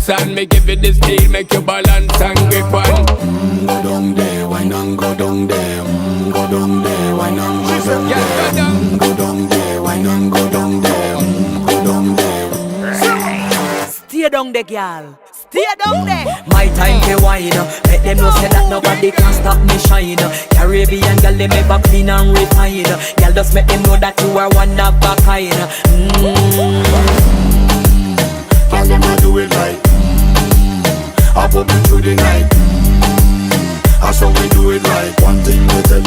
dance and me give it the steel, make you balance and grip on. Go down there, why not go down there? Go down there, why not go down there? Go down there, why not go down there? Go down there. Stay down there, girl. Stay down there. My time to wine. Let them know say that nobody can stop me shine. Caribbean girl, they make up clean and refine. Girl, just make them know that you are one of a kind. Girl, them a do it right. I pop it through the night. That's how we do it right. One thing we tell